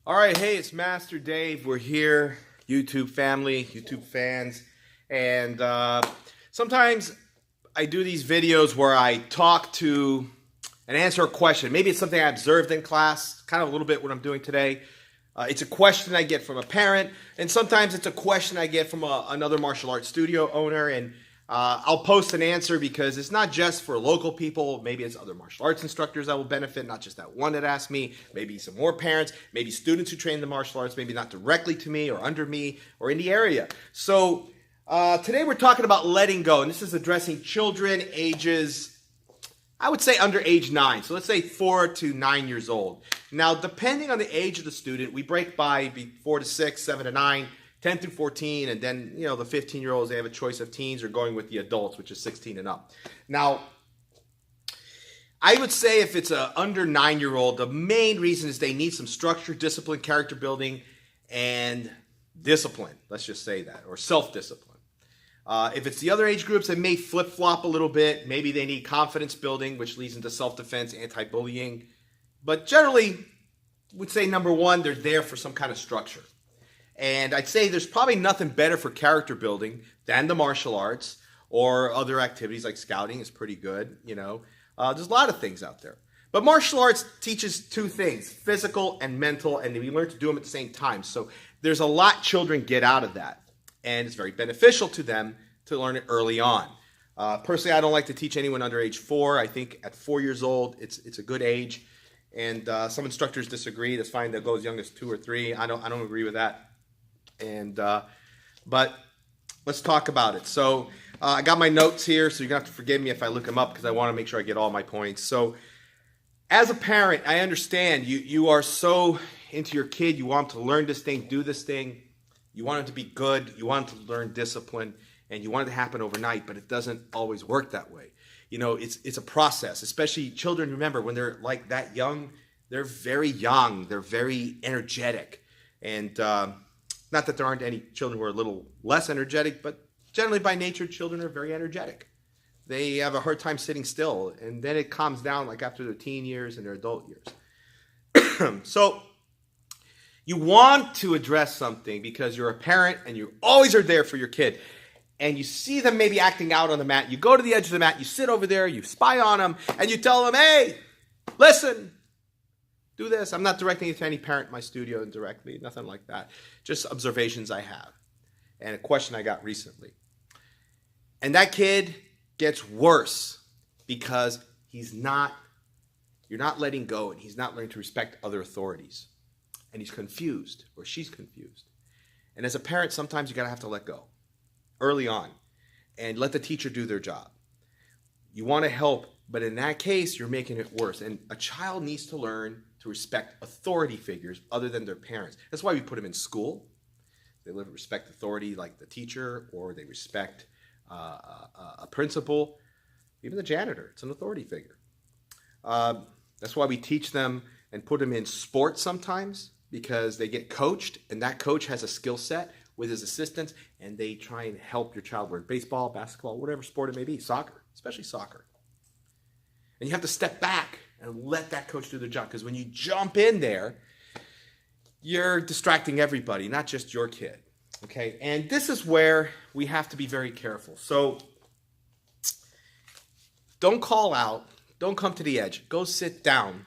All right, hey, it's Master Dave. We're here, YouTube family, YouTube fans, and sometimes I do these videos where I talk to and answer a question. Maybe it's something I observed in class, kind of a little bit what I'm doing today. It's a question I get from a parent, and sometimes it's a question I get from another martial arts studio owner, and I'll post an answer because it's not just for local people. Maybe it's other martial arts instructors that will benefit, not just that one that asked me. Maybe some more parents, maybe students who train in the martial arts, maybe not directly to me or under me or in the area. So today we're talking about letting go, and this is addressing children ages, I would say under age 9. So let's say 4 to 9 years old. Now, depending on the age of the student, we break by 4 to 6, 7 to 9, 10 through 14, and then, the 15-year-olds, they have a choice of teens or going with the adults, which is 16 and up. Now, I would say if it's a under 9-year-old, the main reason is they need some structure, discipline, character building, and discipline. Let's just say that, or self-discipline. If it's the other age groups, they may flip-flop a little bit. Maybe they need confidence building, which leads into self-defense, anti-bullying. But generally, we'd say number one, they're there for some kind of structure. And I'd say there's probably nothing better for character building than the martial arts or other activities like scouting is pretty good, There's a lot of things out there. But martial arts teaches two things, physical and mental, and we learn to do them at the same time. So there's a lot children get out of that. And it's very beneficial to them to learn it early on. Personally, I don't like to teach anyone under age 4. I think at 4 years old, it's a good age. And some instructors disagree. That's fine. They'll go as young as 2 or 3. I don't agree with that. And but let's talk about it. So I got my notes here, so you're gonna have to forgive me if I look them up because I want to make sure I get all my points. So as a parent, I understand you are so into your kid. You want him to learn this thing, do this thing. You want him to be good. You want him to learn discipline, and you want it to happen overnight. But it doesn't always work that way. It's a process. Especially children. Remember, when they're like that young, they're very young. They're very energetic, and not that there aren't any children who are a little less energetic, but generally by nature, children are very energetic. They have a hard time sitting still, and then it calms down like after their teen years and their adult years. So you want to address something because you're a parent and you always are there for your kid. And you see them maybe acting out on the mat. You go to the edge of the mat, you sit over there, you spy on them, and you tell them, hey, listen, do this. I'm not directing it to any parent in my studio directly, nothing like that. Just observations I have and a question I got recently. And that kid gets worse because you're not letting go, and he's not learning to respect other authorities. And he's confused, or she's confused. And as a parent, sometimes you gotta have to let go early on and let the teacher do their job. You want to help, but in that case, you're making it worse. And a child needs to learn to respect authority figures other than their parents. That's why we put them in school. They respect authority like the teacher, or they respect a principal, even the janitor. It's an authority figure. That's why we teach them and put them in sports sometimes, because they get coached, and that coach has a skill set with his assistants, and they try and help your child learn baseball, basketball, whatever sport it may be, soccer, especially soccer. And you have to step back and let that coach do their job, because when you jump in there, you're distracting everybody, not just your kid. Okay, and this is where we have to be very careful. So don't call out, don't come to the edge, go sit down.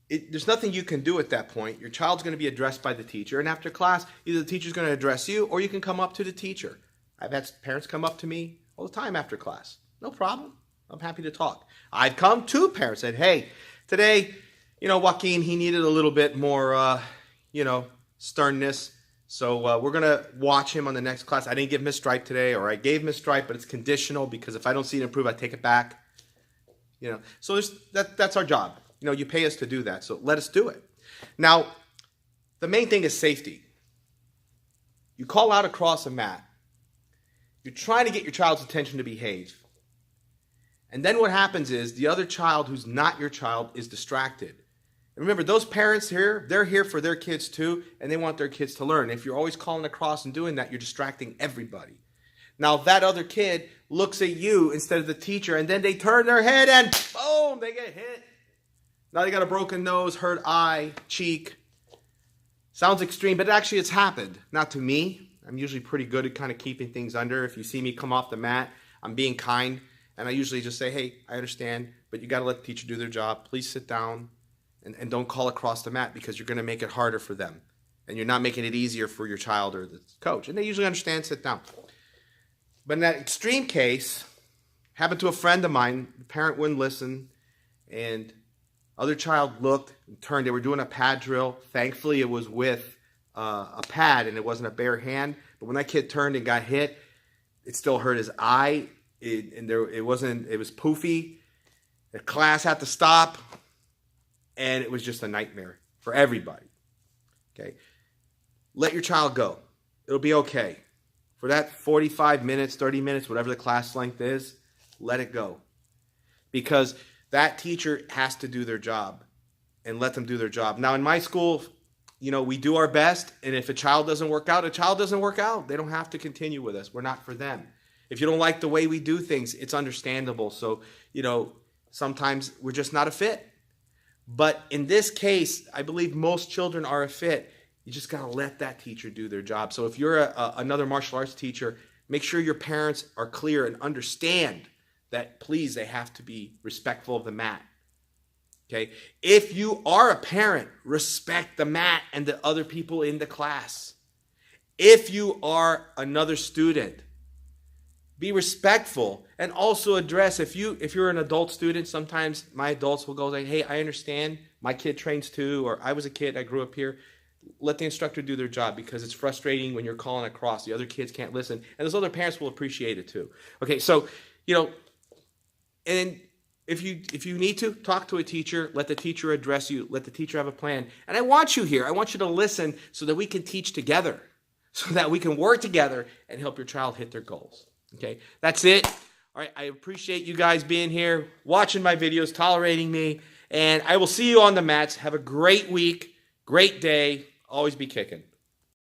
There's nothing you can do at that point. Your child's going to be addressed by the teacher, and after class, either the teacher's going to address you, or you can come up to the teacher. I've had parents come up to me all the time after class. No problem. I'm happy to talk. I've come to parents and said, hey, today, Joaquin, he needed a little bit more, sternness. So we're going to watch him on the next class. I didn't give Miss Stripe today, or I gave Miss Stripe, but it's conditional because if I don't see it improve, I take it back. So that's our job. You pay us to do that, so let us do it. Now, the main thing is safety. You call out across a mat. You're trying to get your child's attention to behave. And then what happens is the other child who's not your child is distracted. And remember, those parents here, they're here for their kids too, and they want their kids to learn. If you're always calling across and doing that, you're distracting everybody. Now, that other kid looks at you instead of the teacher, and then they turn their head and boom, they get hit. Now they got a broken nose, hurt eye, cheek. Sounds extreme, but actually it's happened. Not to me. I'm usually pretty good at kind of keeping things under. If you see me come off the mat, I'm being kind. And I usually just say, hey, I understand, but you got to let the teacher do their job. Please sit down and don't call across the mat because you're going to make it harder for them. And you're not making it easier for your child or the coach. And they usually understand, sit down. But in that extreme case, happened to a friend of mine, the parent wouldn't listen, and other child looked and turned. They were doing a pad drill. Thankfully, it was with a pad and it wasn't a bare hand. But when that kid turned and got hit, it still hurt his eye. It was poofy. The class had to stop, and it was just a nightmare for everybody. Okay, let your child go. It'll be okay. For that 45 minutes, 30 minutes, whatever the class length is, let it go. Because that teacher has to do their job, and let them do their job. Now, in my school, we do our best, and if a child doesn't work out, They don't have to continue with us. We're not for them. If you don't like the way we do things, it's understandable. So, sometimes we're just not a fit. But in this case, I believe most children are a fit. You just got to let that teacher do their job. So if you're another martial arts teacher, make sure your parents are clear and understand that, please, they have to be respectful of the mat. Okay? If you are a parent, respect the mat and the other people in the class. If you are another student, be respectful and also address, if you're an adult student, sometimes my adults will go like, hey, I understand, my kid trains too, or I was a kid, I grew up here. Let the instructor do their job, because it's frustrating when you're calling across. The other kids can't listen, and those other parents will appreciate it too. Okay, so, and if you need to, talk to a teacher, let the teacher address you, let the teacher have a plan. And I want you here. I want you to listen so that we can teach together, so that we can work together and help your child hit their goals. Okay, that's it. All right, I appreciate you guys being here, watching my videos, tolerating me, and I will see you on the mats. Have a great week, great day. Always be kicking.